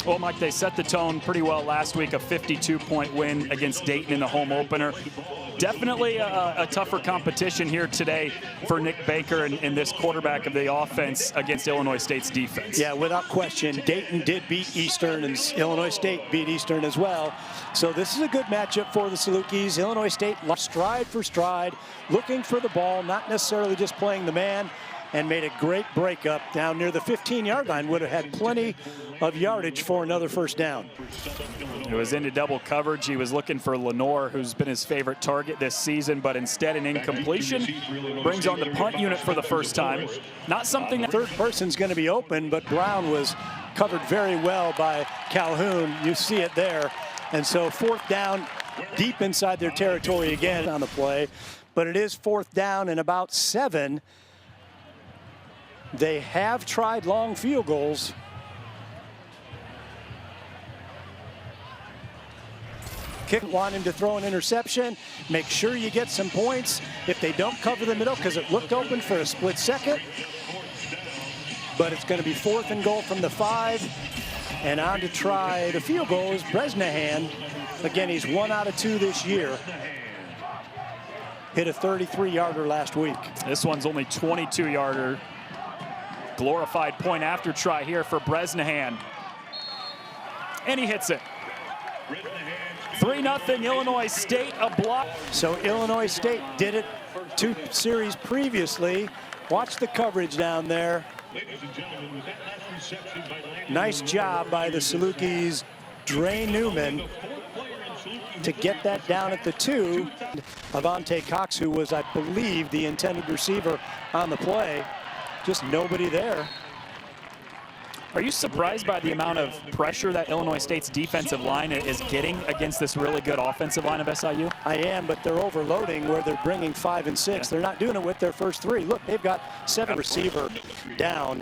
Well, Mike, they set the tone pretty well last week, a 52-point win against Dayton in the home opener. Definitely a tougher competition here today for Nick Baker and this quarterback of the offense against Illinois State's defense. Yeah, without question. Dayton did beat Eastern, and Illinois State beat Eastern as well. So this is a good matchup for the Salukis. Illinois State stride for stride, looking for the ball, not necessarily just playing the man, and made a great breakup down near the 15-yard line. Would have had plenty of yardage for another first down. It was into double coverage. He was looking for Lenore, who's been his favorite target this season, but instead an incompletion. Brings on the punt unit for the first time. Not something that third person's going to be open, but Brown was covered very well by Calhoun. You see it there. And so fourth down, deep inside their territory again on the play. But it is fourth down and about 7. They have tried long field goals. Want him to throw an interception. Make sure you get some points if they don't cover the middle, because it looked open for a split second. But it's going to be 4th and goal from the 5. And on to try the field goal is Bresnahan. Again, he's 1 out of 2 this year. Hit a 33-yarder last week. This one's only 22-yarder. Glorified point after try here for Bresnahan. And he hits it. 3-0 Illinois State, a block. So Illinois State did it 2 series previously. Watch the coverage down there. Nice job by the Salukis, Dre Newman, to get that down at the 2. Avante Cox, who was, I believe, the intended receiver on the play. Just nobody there. Are you surprised by the amount of pressure that Illinois State's defensive line is getting against this really good offensive line of SIU? I am, but they're overloading where they're bringing 5 and 6. They're not doing it with their first 3. Look, they've got 7 receiver down,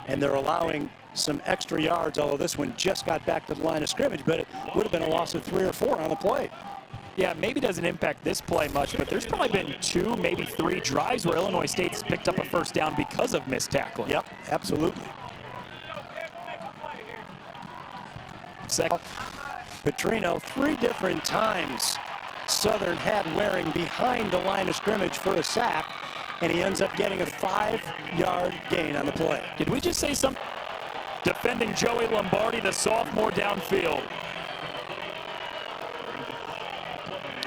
and they're allowing some extra yards, although this one just got back to the line of scrimmage, but it would have been a loss of 3 or 4 on the play. Yeah, maybe doesn't impact this play much, but there's probably been 2, maybe 3 drives where Illinois State's picked up a first down because of missed tackling. Yep, absolutely. Second. Petrino, 3 different times Southern had Waring behind the line of scrimmage for a sack, and he ends up getting a 5-yard gain on the play. Did we just say something? Defending Joey Lombardi, the sophomore, downfield.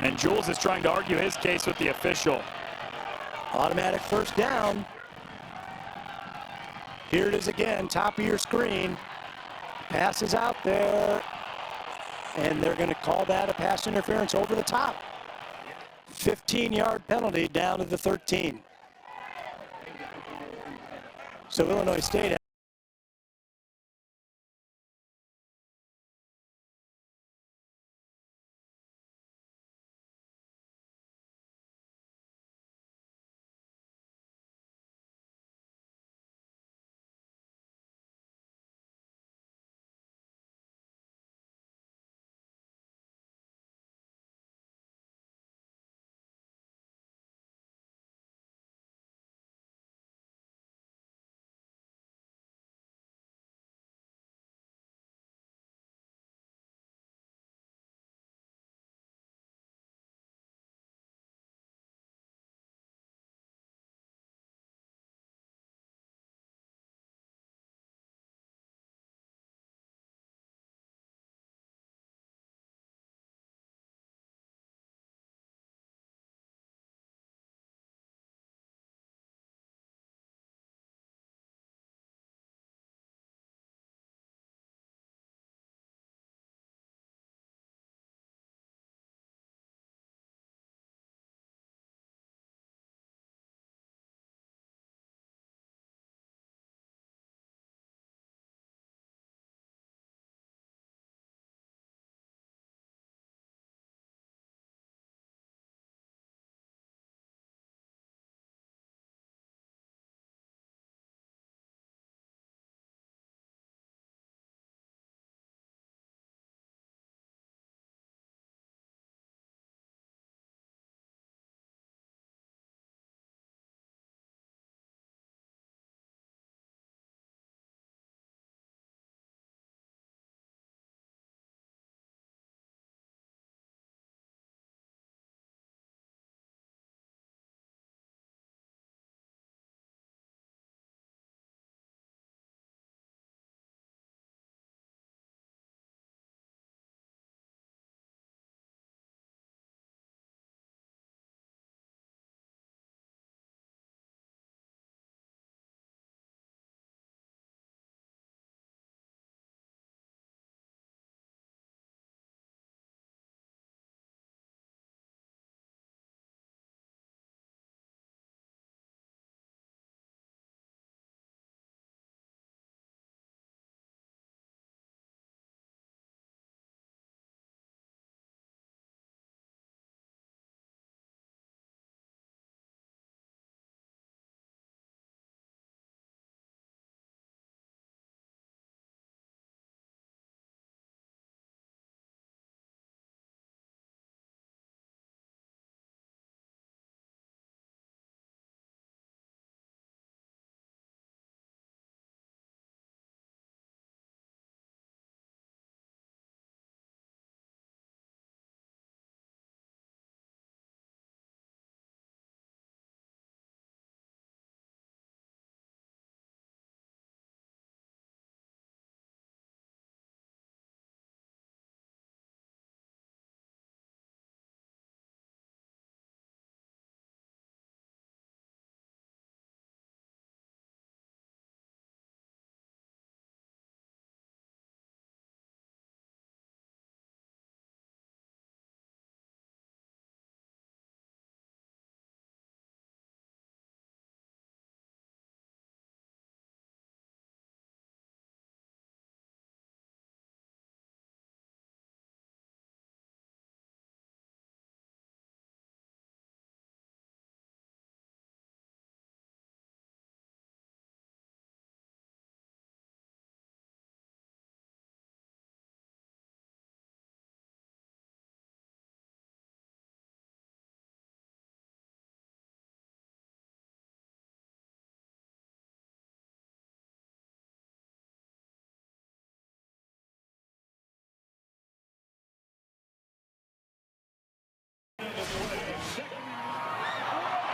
And Jules is trying to argue his case with the official. Automatic first down. Here it is again, top of your screen. Pass is out there, and they're going to call that a pass interference over the top. 15-yard penalty down to the 13. So Illinois State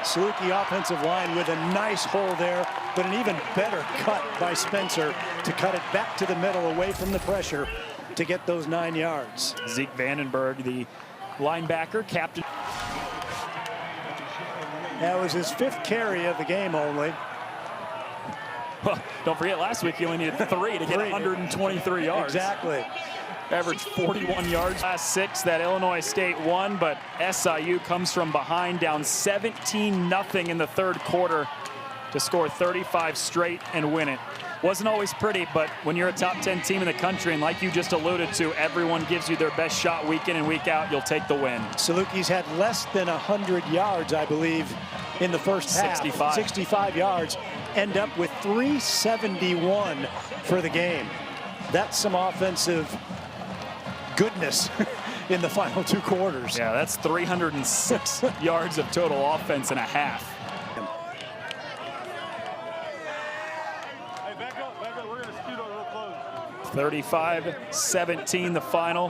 Saluki offensive line with a nice hole there, but an even better cut by Spencer to cut it back to the middle away from the pressure to get those 9 yards. Zeke Vandenberg, the linebacker, captain. That was his 5th carry of the game only. Well, don't forget, last week he only needed 3 to get 123 yards. Exactly. Averaged 41 yards. Last 6 that Illinois State won, but SIU comes from behind, down 17-0 in the 3rd quarter to score 35 straight and win it. Wasn't always pretty, but when you're a top 10 team in the country, and like you just alluded to, everyone gives you their best shot week in and week out, you'll take the win. Salukis had less than 100 yards, I believe, in the first half. 65 yards. End up with 371 for the game. That's some offensive goodness in the final 2 quarters. Yeah, that's 306 yards of total offense and a half. 35-17 the final.